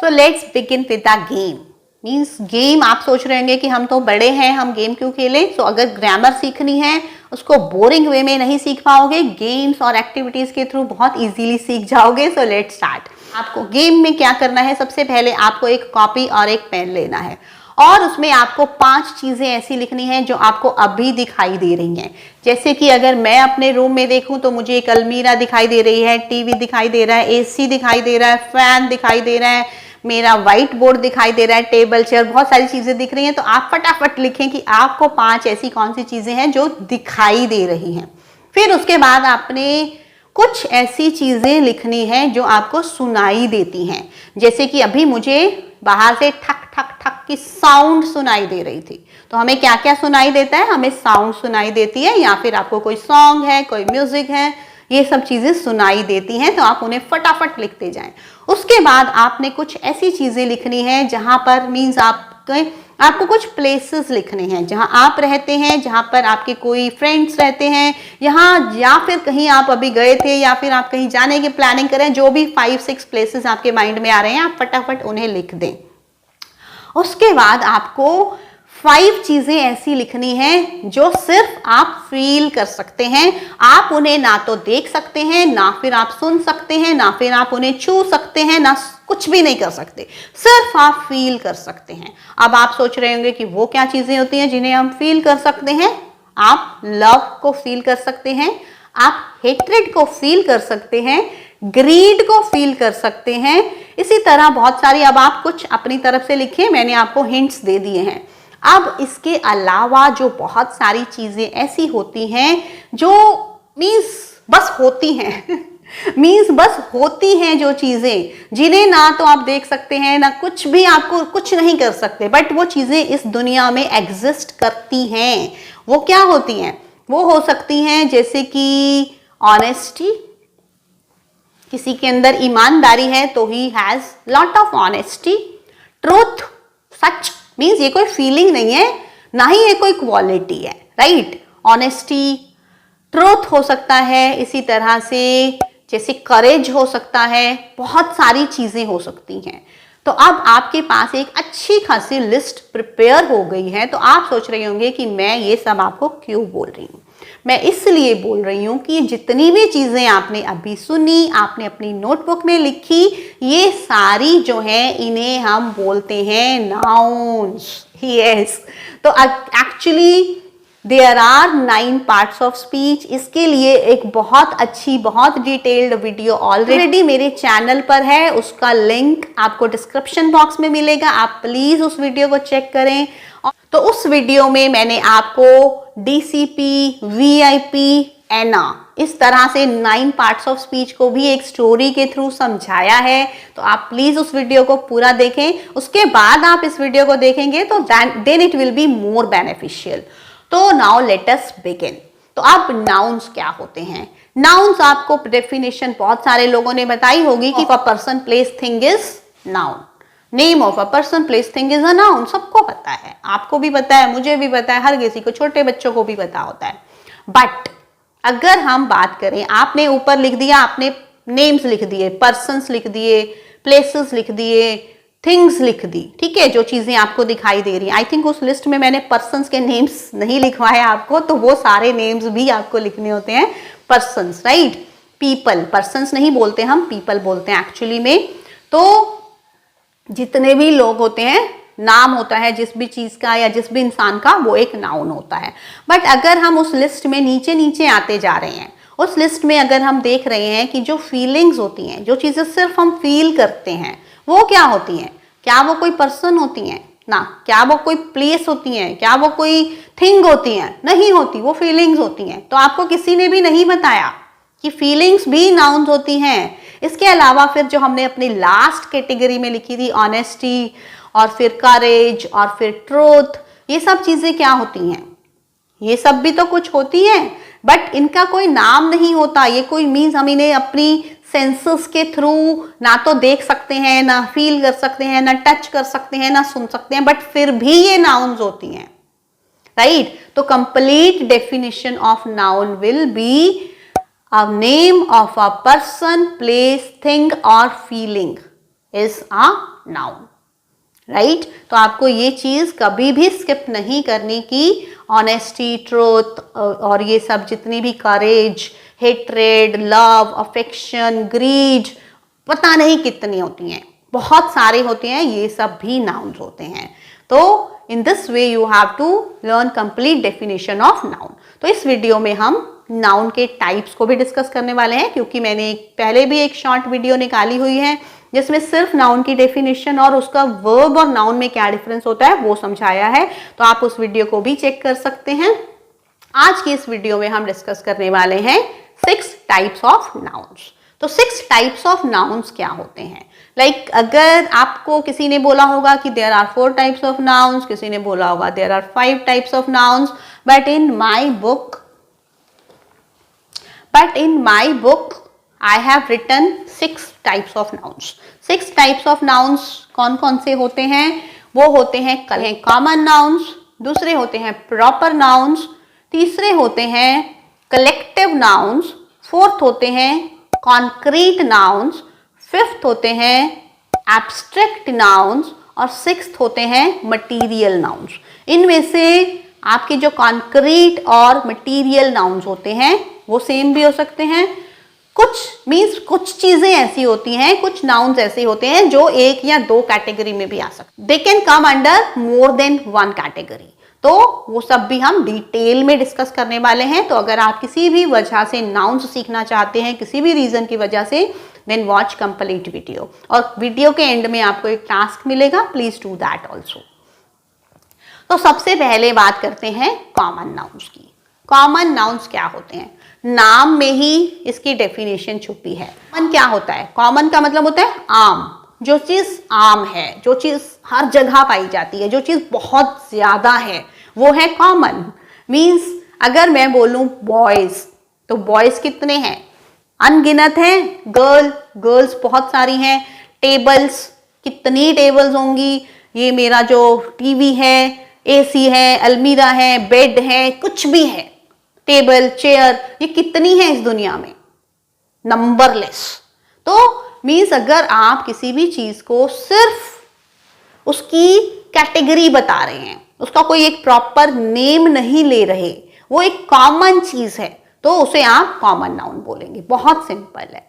So let's begin with the game. Means game आप सोच रहे होंगे कि हम तो बड़े हैं, हम गेम क्यों खेलें। सो अगर ग्रामर सीखनी है उसको बोरिंग वे में नहीं सीख पाओगे, गेम्स और एक्टिविटीज के थ्रू बहुत इजीली सीख जाओगे। So let's start. आपको गेम में क्या करना है, सबसे पहले आपको एक कॉपी और एक पेन लेना है और उसमें आपको 5 चीजें ऐसी लिखनी है जो आपको अभी दिखाई दे रही हैं। जैसे कि अगर मैं अपने रूम में देखूं तो मुझे एक अलमीरा दिखाई दे रही है, टीवी दिखाई दे रहा है, एसी दिखाई दे रहा है, फैन दिखाई दे रहा है, मेरा व्हाइट बोर्ड दिखाई दे रहा है, टेबल चेयर, बहुत सारी चीजें दिख रही हैं। तो आप फटाफट लिखें कि आपको 5 ऐसी कौन सी चीजें हैं जो दिखाई दे रही हैं। फिर उसके बाद आपने कुछ ऐसी चीजें लिखनी है जो आपको सुनाई देती हैं। जैसे कि अभी मुझे बाहर से ठक ठक ठक की साउंड सुनाई दे रही थी। तो हमें क्या क्या सुनाई देता है, हमें साउंड सुनाई देती है, या फिर आपको कोई सॉन्ग है, कोई म्यूजिक है, ये सब चीजें सुनाई देती हैं। तो आप उन्हें फटाफट लिखते जाएं। उसके बाद आपने कुछ ऐसी चीजें लिखनी है जहां पर मीन्स आपको कुछ प्लेसेस लिखने हैं जहां आप रहते हैं, जहां पर आपके कोई फ्रेंड्स रहते हैं, यहाँ या फिर कहीं आप अभी गए थे, या फिर आप कहीं जाने की प्लानिंग करें। जो भी 5-6 प्लेसेस आपके माइंड में आ रहे हैं आप फटाफट उन्हें लिख दें। उसके बाद आपको 5 चीजें ऐसी लिखनी हैं जो सिर्फ आप फील कर सकते हैं। आप उन्हें ना तो देख सकते हैं, ना फिर आप सुन सकते हैं, ना फिर आप उन्हें छू सकते हैं, ना कुछ भी नहीं कर सकते, सिर्फ आप फील कर सकते हैं। अब आप सोच रहे होंगे कि वो क्या चीजें होती हैं जिन्हें हम फील कर सकते हैं। आप लव को फील कर सकते हैं, आप हेट्रेड को फील कर सकते हैं, ग्रीड को फील कर सकते हैं, इसी तरह बहुत सारी। अब आप कुछ अपनी तरफ से लिखिए, मैंने आपको हिंट्स दे दिए हैं। अब इसके अलावा जो बहुत सारी चीजें ऐसी होती हैं जो मीन्स बस होती हैं मीन्स बस होती हैं, जो चीजें जिन्हें ना तो आप देख सकते हैं, ना कुछ भी आपको कुछ नहीं कर सकते, बट वो चीजें इस दुनिया में एग्जिस्ट करती हैं। वो क्या होती हैं? वो हो सकती हैं जैसे कि ऑनेस्टी, किसी के अंदर ईमानदारी है तो he has lot of honesty. Truth, such, means ये कोई फीलिंग नहीं है, ना ही ये कोई क्वालिटी है, राइट। ऑनेस्टी, ट्रूथ हो सकता है, इसी तरह से जैसे करेज हो सकता है, बहुत सारी चीजें हो सकती हैं। तो अब आपके पास एक अच्छी खासी लिस्ट प्रिपेयर हो गई है। तो आप सोच रहे होंगे कि मैं ये सब आपको क्यों बोल रही हूँ। मैं इसलिए बोल रही हूँ कि जितनी भी चीजें आपने अभी सुनी, आपने अपनी नोटबुक में लिखी, ये सारी जो है इन्हें हम बोलते हैं नाउन्स। यस, तो actually there are 9 parts of speech. इसके लिए एक बहुत अच्छी, बहुत डिटेल्ड वीडियो ऑलरेडी मेरे चैनल पर है, उसका लिंक आपको डिस्क्रिप्शन बॉक्स में मिलेगा। आप प्लीज उस वीडियो को चेक करें। तो उस वीडियो में मैंने आपको डीसीपी, वीआईपी, एना, इस तरह से 9 पार्ट्स ऑफ स्पीच को भी एक स्टोरी के थ्रू समझाया है। तो आप प्लीज उस वीडियो को पूरा देखें। उसके बाद आप इस वीडियो को देखेंगे तो then it will be more beneficial. तो नाउ लेट अस बिगिन। तो अब नाउन्स क्या होते हैं? नाउन्स आपको डेफिनेशन बहुत सारे लोगों ने बताई होगी कि a person, place, thing is noun. Name of a person, place, thing is a noun. सबको पता है, आपको भी पता है, मुझे भी पता है, हर किसी को, छोटे बच्चों को भी पता होता है। बट अगर हम बात करें, आपने ऊपर लिख दिया, आपने नेम्स लिख दिए, पर्सन्स लिख दिए, प्लेसेस लिख दिए, थिंग्स लिख दी, ठीक है, जो चीजें आपको दिखाई दे रही हैं। आई थिंक उस लिस्ट में मैंने पर्सन्स के नेम्स नहीं लिखवाया आपको, तो वो सारे नेम्स भी आपको लिखने होते हैं। Persons, right. पीपल, पर्सन्स नहीं बोलते हम, पीपल बोलते हैं एक्चुअली में। तो जितने भी लोग होते हैं, नाम होता है जिस भी चीज का या जिस भी इंसान का, वो एक नाउन होता है। बट अगर हम उस लिस्ट में नीचे नीचे आते जा रहे हैं, उस लिस्ट में अगर हम देख रहे हैं कि जो फीलिंग्स होती हैं, जो चीजें सिर्फ हम फील करते हैं, वो क्या होती हैं? क्या वो कोई पर्सन होती हैं? ना। क्या वो कोई प्लेस होती हैं? क्या वो कोई थिंग होती हैं? नहीं होती, वो फीलिंग्स होती हैं। तो आपको किसी ने भी नहीं बताया कि फीलिंग्स भी नाउन्स होती हैं। इसके अलावा फिर जो हमने अपनी लास्ट कैटेगरी में लिखी थी, ऑनेस्टी, और फिर करेज, और फिर ट्रूथ, ये सब चीजें क्या होती हैं? ये सब भी तो कुछ होती हैं, बट इनका कोई नाम नहीं होता। ये कोई मीन्स हम इन्हें अपनी सेंसेस के थ्रू ना तो देख सकते हैं, ना फील कर सकते हैं, ना टच कर सकते हैं, ना सुन सकते हैं, बट फिर भी ये नाउन्स होती हैं, राइट। तो complete definition of noun will be a name of a person, place, thing or feeling. Is a noun, right. तो आपको ये चीज कभी भी स्किप नहीं करनी कि ऑनेस्टी, ट्रूथ और ये सब जितनी भी करेज, हेट्रेड, लव, अफेक्शन, ग्रीड, पता नहीं कितनी होती हैं, बहुत सारे होते हैं, ये सब भी नाउन्स होते हैं। तो in this way you have to learn complete definition of noun. तो इस वीडियो में हम नाउन के टाइप्स को भी डिस्कस करने वाले हैं, क्योंकि मैंने पहले भी एक शॉर्ट वीडियो निकाली हुई है जिसमें सिर्फ नाउन की डेफिनेशन और उसका वर्ब और नाउन में क्या डिफरेंस होता है वो समझाया है, तो आप उस वीडियो को भी चेक कर सकते हैं। आज की इस वीडियो में हम डिस्कस करने वाले हैं 6 टाइप्स ऑफ नाउन्स। तो 6 टाइप्स ऑफ नाउन्स क्या होते हैं? लाइक अगर आपको किसी ने बोला होगा कि there are 4 types of nouns, किसी ने बोला होगा there are 5 types of nouns, but in my book I have written 6 types of nouns. 6 types of nouns कौन कौन से होते हैं? वो होते हैं कॉमन नाउन्स, दूसरे होते हैं प्रॉपर नाउन्स, तीसरे होते हैं कलेक्टिव नाउन्स, फोर्थ होते हैं कॉन्क्रीट नाउन्स, फिफ्थ होते हैं एब्स्ट्रैक्ट नाउन्स और सिक्स्थ होते हैं मटीरियल नाउन्स। इनमें से आपके जो कॉन्क्रीट और मटीरियल नाउन्स होते हैं वो सेम भी हो सकते हैं, कुछ चीजें ऐसी होती हैं, कुछ नाउन्स ऐसे होते हैं जो 1 या 2 कैटेगरी में भी आ सकते हैं। They can come under more than 1 category. तो वो सब भी हम डिटेल में डिस्कस करने वाले हैं। तो अगर आप किसी भी वजह से नाउन्स सीखना चाहते हैं, किसी भी रीजन की वजह से, देन वॉच कंप्लीट वीडियो, और वीडियो के एंड में आपको एक टास्क मिलेगा, प्लीज डू दैट ऑल्सो। तो सबसे पहले बात करते हैं कॉमन नाउन्स की। कॉमन नाउन्स क्या होते हैं? नाम में ही इसकी डेफिनेशन छुपी है। कॉमन क्या होता है? कॉमन का मतलब होता है आम, जो चीज आम है, जो चीज हर जगह पाई जाती है, जो चीज बहुत ज्यादा है, वो है कॉमन। मीन्स अगर मैं बोलूं बॉयज, तो बॉयज कितने हैं? अनगिनत हैं। गर्ल्स बहुत सारी हैं। टेबल्स, कितनी टेबल्स होंगी? ये मेरा जो टीवी है, एसी है, अलमीरा है, बेड है, कुछ भी है, टेबल, चेयर, ये कितनी है इस दुनिया में? नंबरलेस। तो मीन्स अगर आप किसी भी चीज को सिर्फ उसकी कैटेगरी बता रहे हैं, उसका कोई एक प्रॉपर नेम नहीं ले रहे, वो एक कॉमन चीज है, तो उसे आप कॉमन नाउन बोलेंगे। बहुत सिंपल है।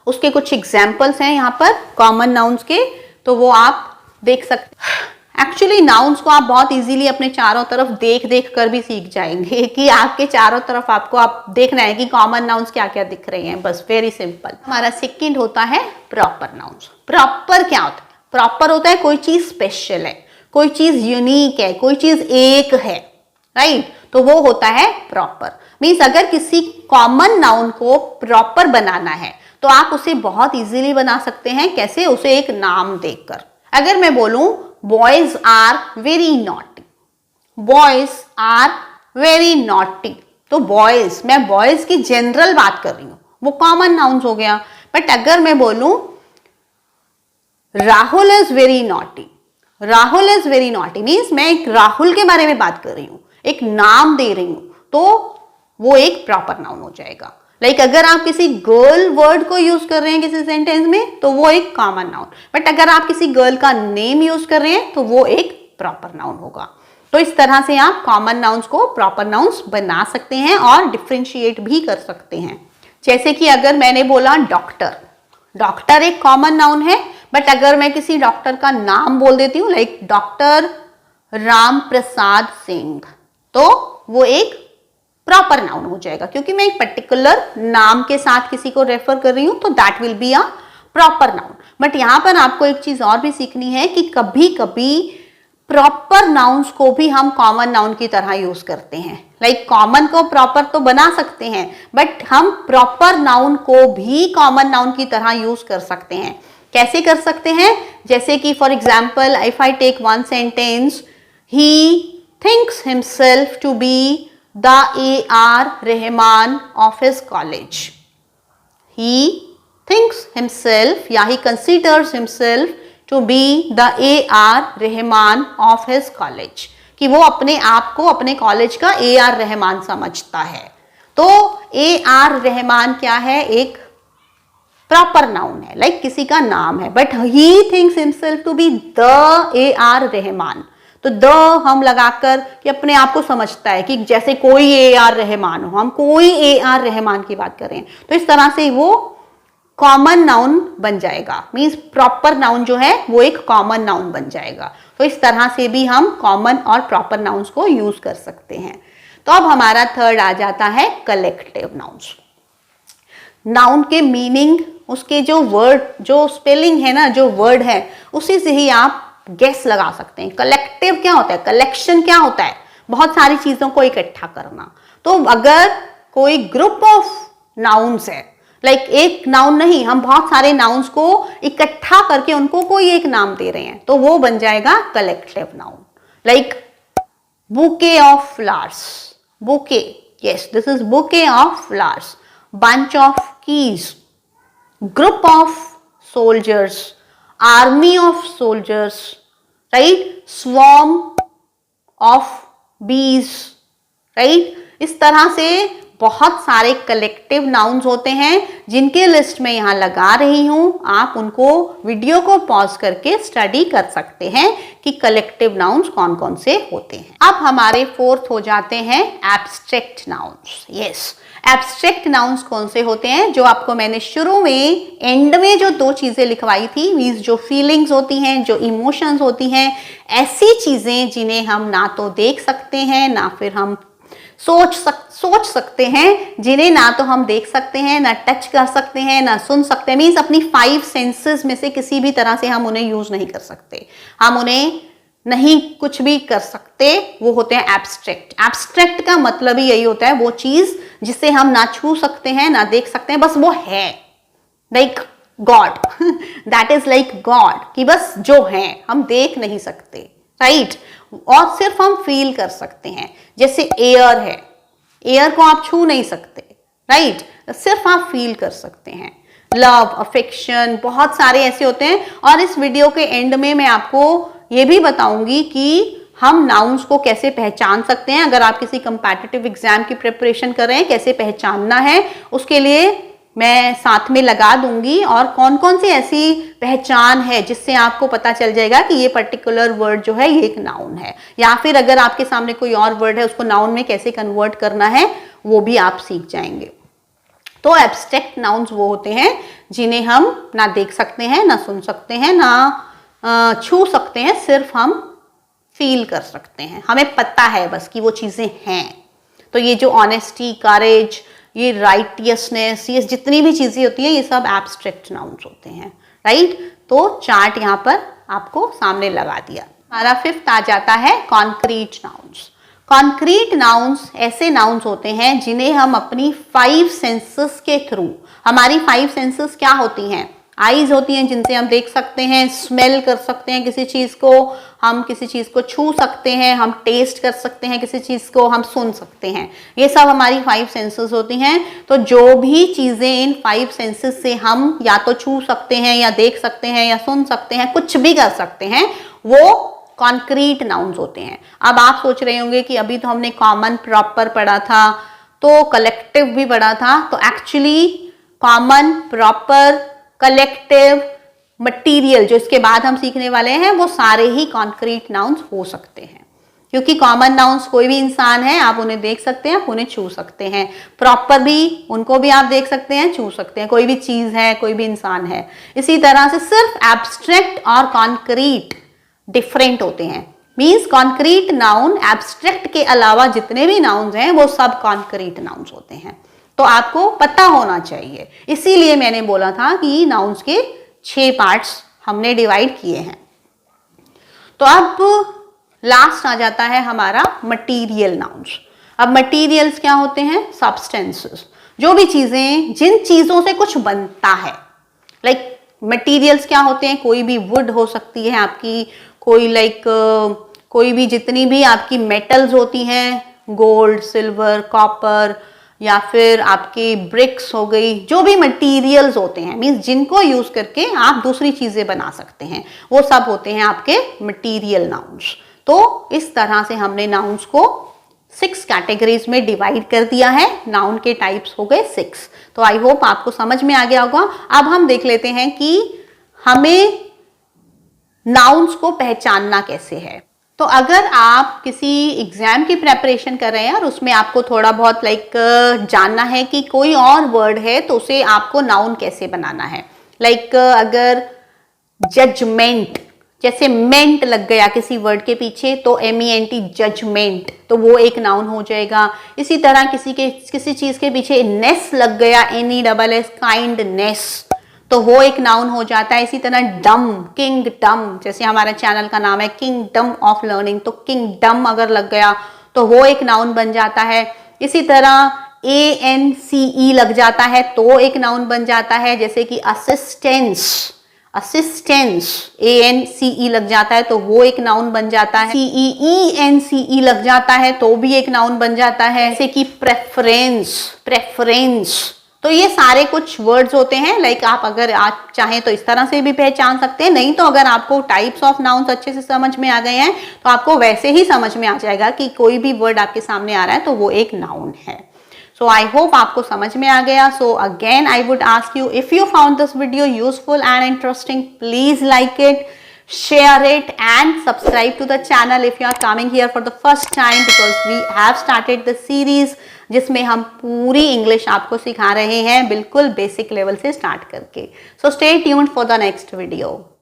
उसके कुछ एग्जाम्पल्स हैं यहाँ पर कॉमन नाउन्स के, तो वो आप देख सकते। एक्चुअली नाउन्स को आप बहुत इजीली अपने चारों तरफ देख देख कर भी सीख जाएंगे कि आपके चारों तरफ आपको आप देखना है कि कॉमन नाउन्स क्या क्या दिख रहे हैं, बस वेरी सिंपल। हमारा सेकंड होता है प्रॉपर नाउन्स। प्रॉपर क्या होता है? प्रॉपर होता है कोई चीज स्पेशल है, कोई चीज यूनिक है, कोई चीज एक है, राइट? तो वो होता है प्रॉपर। मीन्स अगर किसी कॉमन नाउन को प्रॉपर बनाना है तो आप उसे बहुत इजीली बना सकते हैं। कैसे? उसे एक नाम देकर। अगर मैं बोलूं boys are very naughty, boys are very naughty, तो बॉयज, मैं बॉयज की जनरल बात कर रही हूं, वो कॉमन नाउन्स हो गया। बट अगर मैं बोलूं Rahul is very naughty, Rahul is very naughty means मैं एक राहुल के बारे में बात कर रही हूं, एक नाम दे रही हूं, तो वो एक प्रॉपर नाउन हो जाएगा। लाइक अगर आप किसी गर्ल वर्ड को यूज कर रहे हैं किसी सेंटेंस में, तो वो एक कॉमन नाउन। बट अगर आप किसी गर्ल का नेम यूज कर रहे हैं तो वो एक प्रॉपर नाउन होगा। तो इस तरह से आप कॉमन नाउन्स को प्रॉपर नाउन्स बना सकते हैं और डिफ्रेंशिएट भी कर सकते हैं। जैसे कि अगर मैंने बोला डॉक्टर, डॉक्टर एक कॉमन नाउन है, बट अगर मैं किसी डॉक्टर का नाम बोल देती हूँ, लाइक डॉक्टर राम प्रसाद सिंह, तो वो एक प्रॉपर नाउन हो जाएगा, क्योंकि मैं एक पर्टिकुलर नाम के साथ किसी को रेफर कर रही हूं, तो that will be a proper noun. But यहां पर आपको एक चीज और भी सीखनी है कि कभी कभी प्रॉपर नाउन्स को भी हम कॉमन नाउन की तरह यूज करते हैं। लाइक कॉमन को प्रॉपर तो बना सकते हैं, बट हम प्रॉपर नाउन को भी कॉमन नाउन की तरह यूज कर सकते हैं। कैसे कर सकते हैं? जैसे कि for example, if I take one sentence, he thinks himself to be the A.R. Rahman of his college. He thinks himself, या he considers himself to be the A.R. Rahman of his college. कि वो अपने आप को अपने college का A.R. Rahman समझता है। तो A.R. रहमान क्या है? एक प्रॉपर नाउन है, लाइक किसी का नाम है, but he thinks himself to be the AR Rahman. तो द हम लगाकर कि अपने आप को समझता है कि जैसे कोई AR रहमान हो, हम कोई AR रहमान की बात कर रहे हैं, तो इस तरह से वो कॉमन नाउन बन जाएगा। मींस प्रॉपर नाउन जो है वो एक कॉमन नाउन बन जाएगा। तो इस तरह से भी हम कॉमन और प्रॉपर नाउन्स को यूज कर सकते हैं। तो अब हमारा थर्ड आ जाता है कलेक्टिव नाउन्स। नाउन के मीनिंग, उसके जो वर्ड, जो स्पेलिंग है ना, जो वर्ड है, उसी से ही आप गेस लगा सकते हैं। कलेक्टिव क्या होता है, कलेक्शन क्या होता है, बहुत सारी चीजों को इकट्ठा करना। तो अगर कोई ग्रुप ऑफ नाउन्स है, लाइक एक नाउन नहीं, हम बहुत सारे नाउन्स को इकट्ठा करके उनको कोई एक नाम दे रहे हैं, तो वो बन जाएगा collective noun. Like bouquet of flowers, bouquet, yes this is bouquet of flowers. bunch of keys, group of soldiers, army of soldiers, right, swarm of bees, right। इस तरह से बहुत सारे कलेक्टिव नाउन्स होते हैं जिनके लिस्ट में यहां लगा रही हूं। आप उनको वीडियो को पॉज करके स्टडी कर सकते हैं कि कलेक्टिव नाउन्स कौन कौन से होते हैं। अब हमारे फोर्थ हो जाते हैं abstract nouns. Yes, abstract nouns कौन से होते हैं, जो आपको मैंने शुरू में एंड में जो दो चीजें लिखवाई थी, मीन्स जो फीलिंग्स होती हैं, जो इमोशंस होती हैं, ऐसी चीजें जिन्हें हम ना तो देख सकते हैं ना फिर हम सोच सकते हैं, जिन्हें ना तो हम देख सकते हैं, ना टच कर सकते हैं, ना सुन सकते हैं। मीन्स अपनी 5 सेंसेस में से किसी भी तरह से हम उन्हें यूज नहीं कर सकते, हम उन्हें नहीं कुछ भी कर सकते, वो होते हैं एब्स्ट्रैक्ट। एब्स्ट्रैक्ट का मतलब ही यही होता है, वो चीज जिसे हम ना छू सकते हैं ना देख सकते हैं, बस वो है, like God that is like God, कि बस जो है हम देख नहीं सकते, राइट, और सिर्फ हम फील कर सकते हैं। जैसे एयर है, एयर को आप छू नहीं सकते, राइट, सिर्फ आप फील कर सकते हैं। लव, अफेक्शन, बहुत सारे ऐसे होते हैं। और इस वीडियो के एंड में मैं आपको ये भी बताऊंगी कि हम नाउन्स को कैसे पहचान सकते हैं। अगर आप किसी कंपैटिटिव एग्जाम की प्रिपरेशन कर रहे हैं, कैसे पहचानना है, उसके लिए मैं साथ में लगा दूंगी। और कौन कौन सी ऐसी पहचान है जिससे आपको पता चल जाएगा कि ये पर्टिकुलर वर्ड जो है ये एक नाउन है, या फिर अगर आपके सामने कोई और वर्ड है उसको नाउन में कैसे कन्वर्ट करना है वो भी आप सीख जाएंगे। तो एब्स्ट्रैक्ट नाउन्स वो होते हैं जिन्हें हम ना देख सकते हैं, ना सुन सकते हैं, ना छू सकते हैं, सिर्फ हम फील कर सकते हैं, हमें पता है बस कि वो चीजें हैं। तो ये जो ऑनेस्टी, करेज, ये राइटियसनेस, ये जितनी भी चीजें होती हैं, ये सब एब्स्ट्रैक्ट नाउन्स होते हैं, राइट। तो चार्ट यहाँ पर आपको सामने लगा दिया। हमारा फिफ्थ आ जाता है कॉन्क्रीट नाउन्स। कॉन्क्रीट नाउन्स ऐसे नाउन्स होते हैं जिन्हें हम अपनी 5 सेंसेस के थ्रू, हमारी 5 सेंसेस क्या होती हैं, आईज होती हैं जिनसे हम देख सकते हैं, स्मेल कर सकते हैं किसी चीज को, हम किसी चीज को छू सकते हैं, हम टेस्ट कर सकते हैं किसी चीज को, हम सुन सकते हैं, ये सब हमारी 5 सेंसेस होती हैं। तो जो भी चीजें इन 5 सेंसेस से हम या तो छू सकते हैं या देख सकते हैं या सुन सकते हैं, कुछ भी कर सकते हैं, वो कॉन्क्रीट नाउन्स होते हैं। अब आप सोच रहे होंगे कि अभी तो हमने कॉमन, प्रॉपर पढ़ा था, तो कलेक्टिव भी पढ़ा था। तो actually common, proper, collective, material जो इसके बाद हम सीखने वाले हैं, वो सारे ही कॉन्क्रीट नाउन्स हो सकते हैं। क्योंकि कॉमन नाउन्स कोई भी इंसान है, आप उन्हें देख सकते हैं, आप उन्हें छू सकते हैं। प्रॉपर भी, उनको भी आप देख सकते हैं, छू सकते हैं, कोई भी चीज है, कोई भी इंसान है। इसी तरह से सिर्फ एब्स्ट्रैक्ट और कॉन्क्रीट डिफरेंट होते हैं। मीन्स कॉन्क्रीट नाउन, एब्स्ट्रैक्ट के अलावा जितने भी नाउन्स हैं वो सब कॉन्क्रीट नाउन्स होते हैं। तो आपको पता होना चाहिए, इसीलिए मैंने बोला था कि नाउन्स के 6 पार्ट्स हमने डिवाइड किए हैं। तो अब लास्ट आ जाता है हमारा मटीरियल नाउन्स। अब मटीरियल्स क्या होते हैं, सब्सटेंसेस, जो भी चीजें, जिन चीजों से कुछ बनता है। लाइक मटीरियल्स क्या होते हैं, कोई भी वुड हो सकती है आपकी, कोई कोई भी जितनी भी आपकी मेटल्स होती हैं, गोल्ड, सिल्वर, कॉपर, या फिर आपकी ब्रिक्स हो गई, जो भी मटेरियल्स होते हैं, मींस जिनको यूज करके आप दूसरी चीजें बना सकते हैं, वो सब होते हैं आपके मटेरियल नाउन्स। तो इस तरह से हमने नाउन्स को 6 कैटेगरीज में डिवाइड कर दिया है। नाउन के टाइप्स हो गए 6। तो आई होप आपको समझ में आ गया होगा। अब हम देख लेते हैं कि हमें नाउन्स को पहचानना कैसे है। तो अगर आप किसी एग्जाम की प्रेपरेशन कर रहे हैं और उसमें आपको थोड़ा बहुत जानना है कि कोई और वर्ड है तो उसे आपको नाउन कैसे बनाना है। अगर जजमेंट, जैसे मेंट लग गया किसी वर्ड के पीछे तो MENT जजमेंट, तो वो एक नाउन हो जाएगा। इसी तरह किसी चीज के पीछे नेस लग गया, NESS काइंडनेस, तो वो एक नाउन हो जाता है। इसी तरह डम, किंगडम, जैसे हमारा चैनल का नाम है किंगडम ऑफ लर्निंग, तो किंगडम अगर लग गया तो वो एक नाउन बन जाता है। इसी तरह ANCE लग जाता है तो एक नाउन बन जाता है, जैसे कि असिस्टेंस, असिस्टेंस ANCE लग जाता है तो वो एक नाउन बन जाता है। CEENCE लग जाता है तो भी एक नाउन बन जाता है, जैसे कि प्रेफरेंस, प्रेफरेंस। तो ये सारे कुछ वर्ड्स होते हैं। आप अगर आप चाहें तो इस तरह से भी पहचान सकते हैं, नहीं तो अगर आपको टाइप्स ऑफ नाउन्स अच्छे से समझ में आ गए हैं तो आपको वैसे ही समझ में आ जाएगा कि कोई भी वर्ड आपके सामने आ रहा है तो वो एक नाउन है। So I hope आपको समझ में आ गया। So again I would ask you, if you found this video useful and interesting, please like it, share it and subscribe to the channel if you are coming here for the first time, because we have started the series जिसमें हम पूरी English आपको सिखा रहे हैं बिल्कुल basic level से start करके। So stay tuned for the next video.